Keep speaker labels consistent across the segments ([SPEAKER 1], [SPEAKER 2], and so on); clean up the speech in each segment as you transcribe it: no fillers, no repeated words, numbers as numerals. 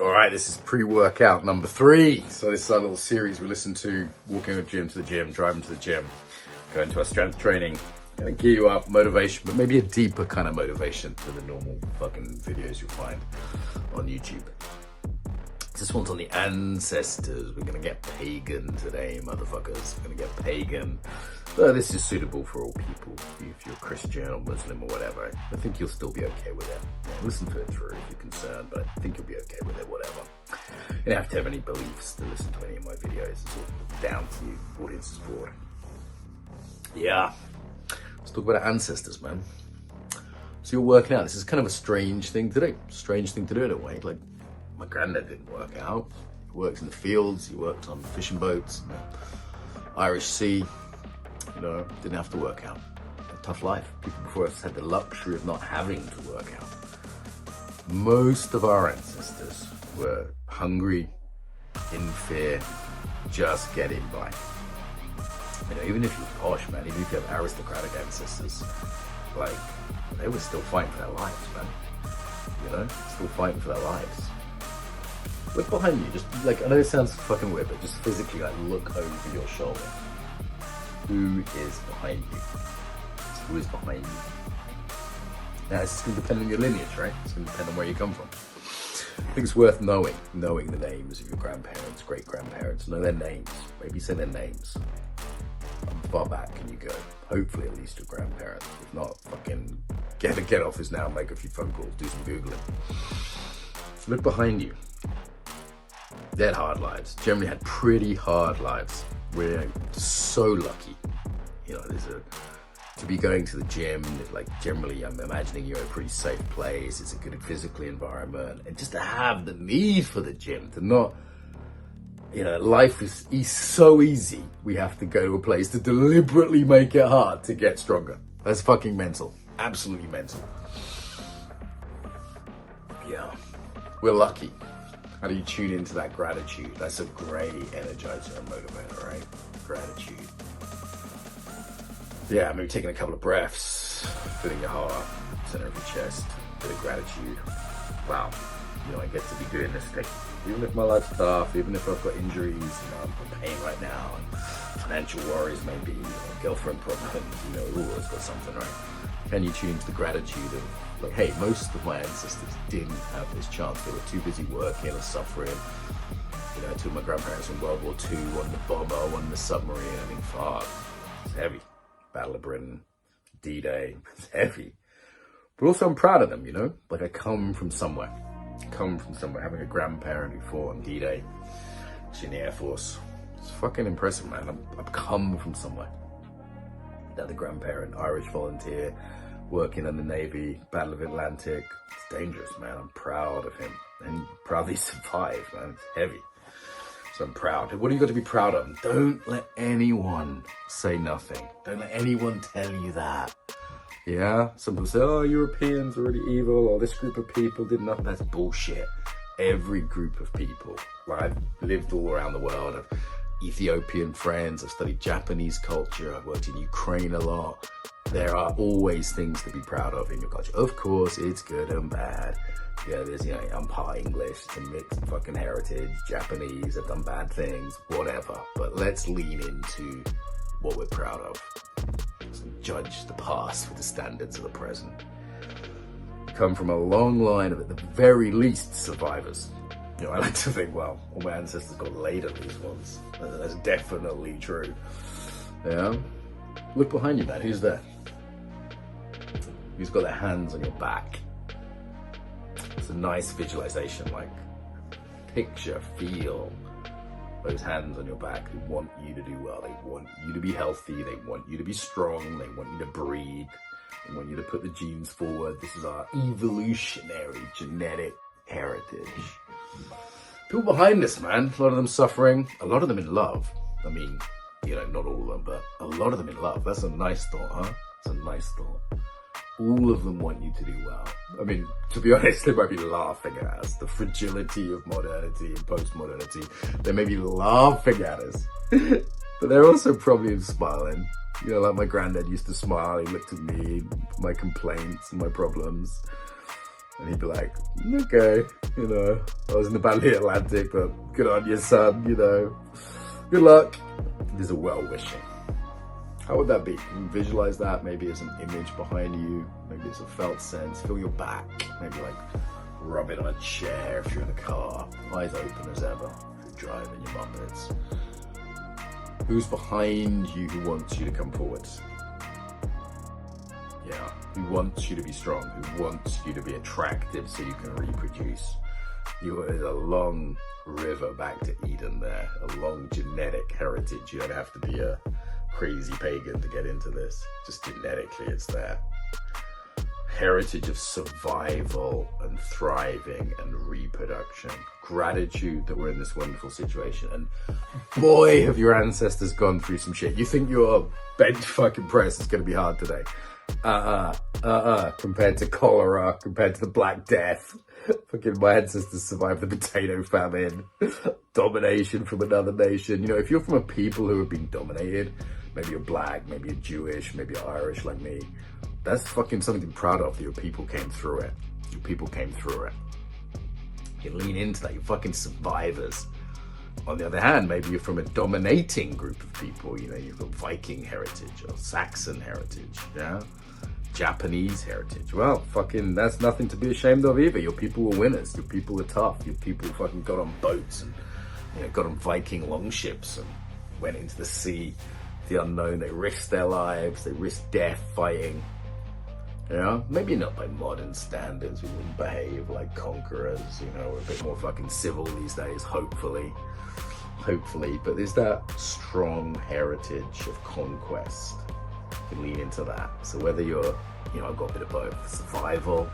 [SPEAKER 1] All right, this is pre-workout number 3. So this is our little series we listen to, walking the gym to the gym, driving to the gym, going to our strength training, gonna gear you up, motivation, but maybe a deeper kind of motivation than the normal fucking videos you'll find on YouTube. This one's on the ancestors. We're gonna get pagan today, motherfuckers. We're gonna get pagan. This is suitable for all people. If you're Christian or Muslim or whatever, I think you'll still be okay with it. Yeah, listen to it through if you're concerned, but I think you'll be okay with it, whatever. You don't have to have any beliefs to listen to any of my videos. It's all down to you, audience support. Yeah, let's talk about our ancestors, man. So you're working out. This is kind of a strange thing to do. Strange thing to do in a way. Like, my granddad didn't work out. He works in the fields. He worked on fishing boats, Irish Sea. Didn't have to work out. A tough life. People before us had the luxury of not having to work out. Most of our ancestors were hungry, in fear, just getting by. Even if you're posh, man, even if you have aristocratic ancestors, like, they were still fighting for their lives, man. Still fighting for their lives. Look behind you, just like, I know it sounds fucking weird, but just physically, like, look over your shoulder. Who is behind you? Who is behind you? Now, it's going to depend on your lineage, right? It's going to depend on where you come from. I think it's worth knowing the names of your grandparents, great-grandparents. Know their names. Maybe say their names. How far back can you go? Hopefully, at least your grandparents. If not, fucking get off this now, make a few phone calls, do some Googling. Look behind you. They had hard lives. Generally had pretty hard lives. We're so lucky, to be going to the gym. Like, generally, I'm imagining you're in a pretty safe place. It's a good physical environment, and just to have the need for the gym, to not, life is so easy. We have to go to a place to deliberately make it hard to get stronger. That's fucking mental. Absolutely mental. Yeah, we're lucky. How do you tune into that gratitude? That's a great energizer and motivator, right? Gratitude. Yeah, maybe taking a couple of breaths, filling your heart, center of your chest, bit of gratitude. Wow, I get to be doing this thing. Even if my life's tough, even if I've got injuries, I'm in pain right now, and financial worries maybe, girlfriend problems, we've always got something, right? Can you tune into the gratitude of, like, hey, most of my ancestors didn't have this chance. They were too busy working or suffering. Two of my grandparents in World War II, one in the bomber, one in the submarine. Fuck, it's heavy. Battle of Britain, D-Day, it's heavy. But also I'm proud of them, Like, I come from somewhere. Having a grandparent who fought on D-Day, she's in the Air Force. It's fucking impressive, man. I've come from somewhere. Another grandparent, Irish volunteer, working in the Navy, Battle of Atlantic. It's dangerous, man. I'm proud of him. And he proudly survived, man. It's heavy. So I'm proud. What do you got to be proud of? Don't let anyone say nothing. Don't let anyone tell you that. Yeah? Some people say, oh, Europeans are really evil, or this group of people did nothing. That's bullshit. Every group of people. I've lived all around the world. I've Ethiopian friends. I've studied Japanese culture. I've worked in Ukraine a lot. There are always things to be proud of in your culture. Of course, it's good and bad. There's, I'm part English, it's a mixed fucking heritage, Japanese, I've done bad things, whatever. But let's lean into what we're proud of. So judge the past with the standards of the present. We come from a long line of, at the very least, survivors. I like to think, well, all my ancestors got laid at least once. That's definitely true. Yeah? Look behind you, man. Who's there? Who's got their hands on your back? It's a nice visualization, like, picture, feel those hands on your back. They want you to do well. They want you to be healthy. They want you to be strong. They want you to breed. They want you to put the genes forward. This is our evolutionary genetic heritage. People behind us, man, a lot of them suffering, a lot of them in love. I mean, not all of them, but a lot of them in love. That's a nice thought, huh? It's a nice thought. All of them want you to do well. I mean, to be honest, they might be laughing at us. The fragility of modernity and post-modernity. They may be laughing at us, but they're also probably smiling. Like my granddad used to smile. He looked at me, my complaints and my problems. And he'd be like, okay, you know, I was in the Battle of the Atlantic, but good on you, son, you know, good luck. There's a well-wishing. How would that be? Can you visualize that? Maybe as an image behind you, maybe it's a felt sense. Feel your back, maybe like rub it on a chair if you're in a car, eyes open as ever if you're driving your Muppets. Who's behind you who wants you to come forward? Yeah, who wants you to be strong, who wants you to be attractive so you can reproduce. There's a long river back to Eden there, a long genetic heritage. You don't have to be a crazy pagan to get into this. Just genetically it's there. Heritage of survival and thriving and reproduction. Gratitude that we're in this wonderful situation. And boy, have your ancestors gone through some shit. You think your bench fucking press is gonna be hard today. Compared to cholera, compared to the Black Death. Fucking my ancestors survived the potato famine, domination from another nation. You know, if you're from a people who have been dominated, maybe you're black, maybe you're Jewish, maybe you're Irish like me, that's fucking something to be proud of. Your people came through it. Your people came through it. You lean into that, you're fucking survivors. On the other hand, maybe you're from a dominating group of people, you know, you've got Viking heritage or Saxon heritage, yeah? Japanese heritage. Well, fucking, that's nothing to be ashamed of either. Your people were winners. Your people were tough. Your people fucking got on boats and, you know, got on Viking longships and went into the sea, the unknown. They risked their lives. They risked death fighting. You know, maybe not by modern standards. We wouldn't behave like conquerors. You know, we're a bit more fucking civil these days, hopefully. But there's that strong heritage of conquest. You can lean into that. So whether you're, you know, I've got a bit of both, survival,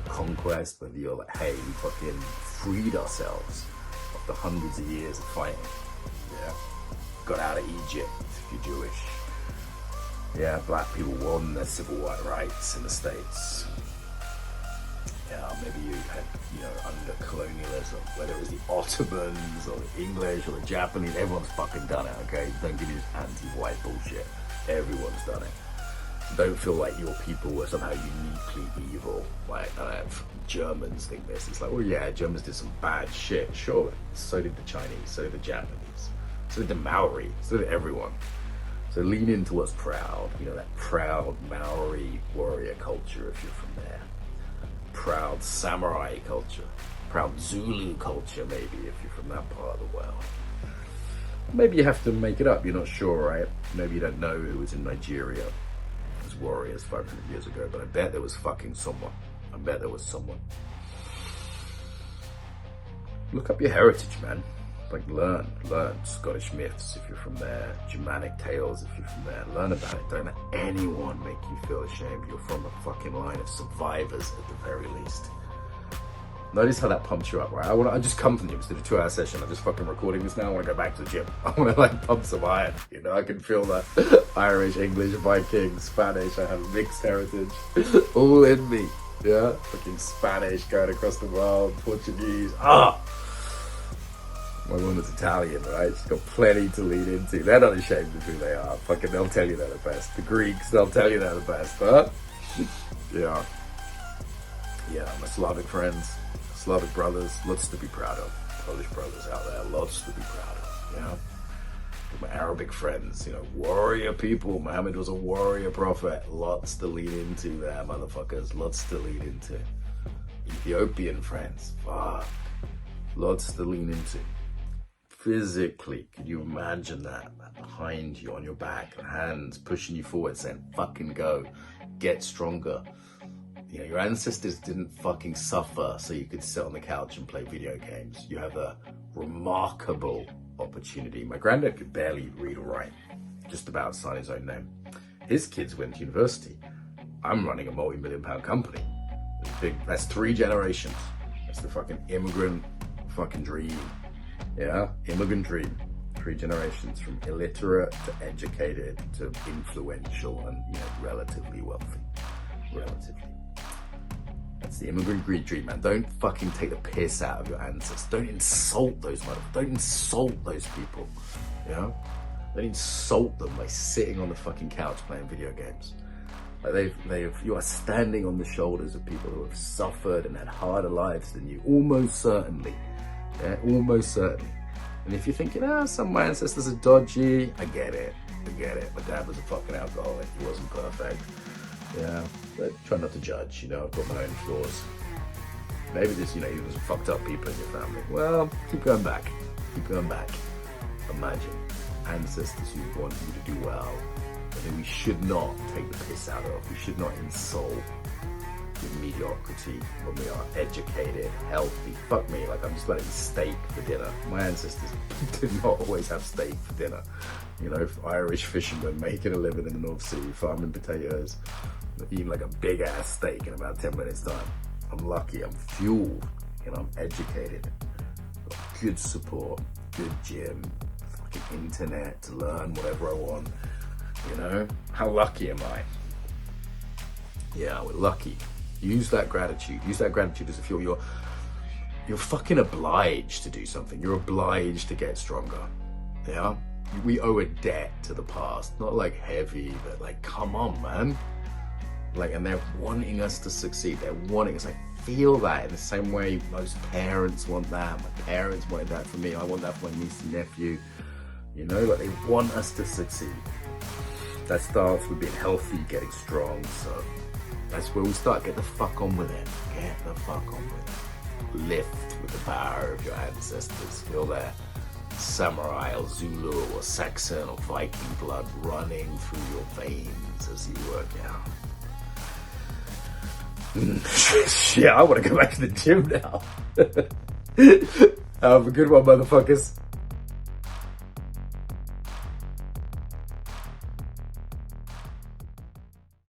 [SPEAKER 1] conquest, whether you're like, hey, we fucking freed ourselves after hundreds of years of fighting. Yeah. Got out of Egypt if you're Jewish. Yeah, black people won their civil rights in the States. Yeah, maybe you had, you know, under colonialism, whether it was the Ottomans or the English or the Japanese, everyone's fucking done it, okay? Don't give me this anti-white bullshit. Everyone's done it. Don't feel like your people were somehow uniquely evil. Like, Germans think this. It's like, well, yeah, Germans did some bad shit, sure. So did the Chinese, so did the Japanese, so did the Maori, so did everyone. So lean into what's proud, you know, that proud Maori warrior culture if you're from there. Proud samurai culture, proud Zulu culture maybe if you're from that part of the world. Maybe you have to make it up, you're not sure, right? Maybe you don't know who was in Nigeria as warriors 500 years ago, but I bet there was fucking someone. I bet there was someone. Look up your heritage, man. Like learn Scottish myths if you're from there, Germanic tales if you're from there, learn about it. Don't let anyone make you feel ashamed. You're from a fucking line of survivors at the very least. Notice how that pumps you up, right? I just come from the gym, did a 2-hour session. I'm just fucking recording this now. I want to go back to the gym. I want to like pump some iron. You know, I can feel that Irish, English, Viking, Spanish. I have mixed heritage all in me. Yeah, fucking Spanish going across the world, Portuguese. My woman's Italian, right? She's got plenty to lean into. They're not ashamed of who they are. Fucking, they'll tell you they're the best. The Greeks, they'll tell you they're the best, huh? Yeah. Yeah, my Slavic friends, Slavic brothers, lots to be proud of. Polish brothers out there, lots to be proud of, you know? My Arabic friends, you know, warrior people. Muhammad was a warrior prophet. Lots to lean into there, motherfuckers. Lots to lean into. Ethiopian friends, fuck. Lots to lean into. Physically, can you imagine that behind you, on your back, hands pushing you forward, saying, fucking go, get stronger. You know, your ancestors didn't fucking suffer so you could sit on the couch and play video games. You have a remarkable opportunity. My granddad could barely read or write, just about sign his own name. His kids went to university. I'm running a multi-million-pound company. That's 3 generations. That's the fucking immigrant fucking dream. Yeah, immigrant dream. 3 generations, from illiterate to educated to influential and, you know, relatively wealthy. Relatively. That's the immigrant dream, man. Don't fucking take the piss out of your ancestors. Don't insult those motherfuckers. Don't insult those people. You know? Don't insult them by sitting on the fucking couch playing video games. Like you are standing on the shoulders of people who have suffered and had harder lives than you, almost certainly. Yeah, almost certainly. And if you're thinking, some of my ancestors are dodgy, I get it. My dad was a fucking alcoholic. He wasn't perfect. Yeah, but try not to judge. I've got my own flaws. Maybe there's, there was fucked up people in your family. Well, keep going back. Imagine ancestors who want you to do well, and who we should not take the piss out of. We should not insult with mediocrity when we are educated, healthy. Fuck me, like I'm just about to eat steak for dinner. My ancestors did not always have steak for dinner. Irish fishermen making a living in the North Sea, farming potatoes, eating like a big ass steak in about 10 minutes time. I'm lucky, I'm fueled, I'm educated. Got good support, good gym, fucking internet to learn whatever I want. How lucky am I? Yeah, we're lucky. Use that gratitude. Use that gratitude as a fuel. You're fucking obliged to do something. You're obliged to get stronger. Yeah? We owe a debt to the past. Not like heavy, but like, come on, man. Like, and they're wanting us to succeed. They're wanting us. I feel that in the same way most parents want that. My parents wanted that for me. I want that for my niece and nephew. Like they want us to succeed. That starts with being healthy, getting strong. So that's where we start. Get the fuck on with it. Get the fuck on with it. Lift with the power of your ancestors. Feel their samurai or Zulu or Saxon or Viking blood running through your veins as you work out. Yeah, I want to go back to the gym now. Have a good one, motherfuckers.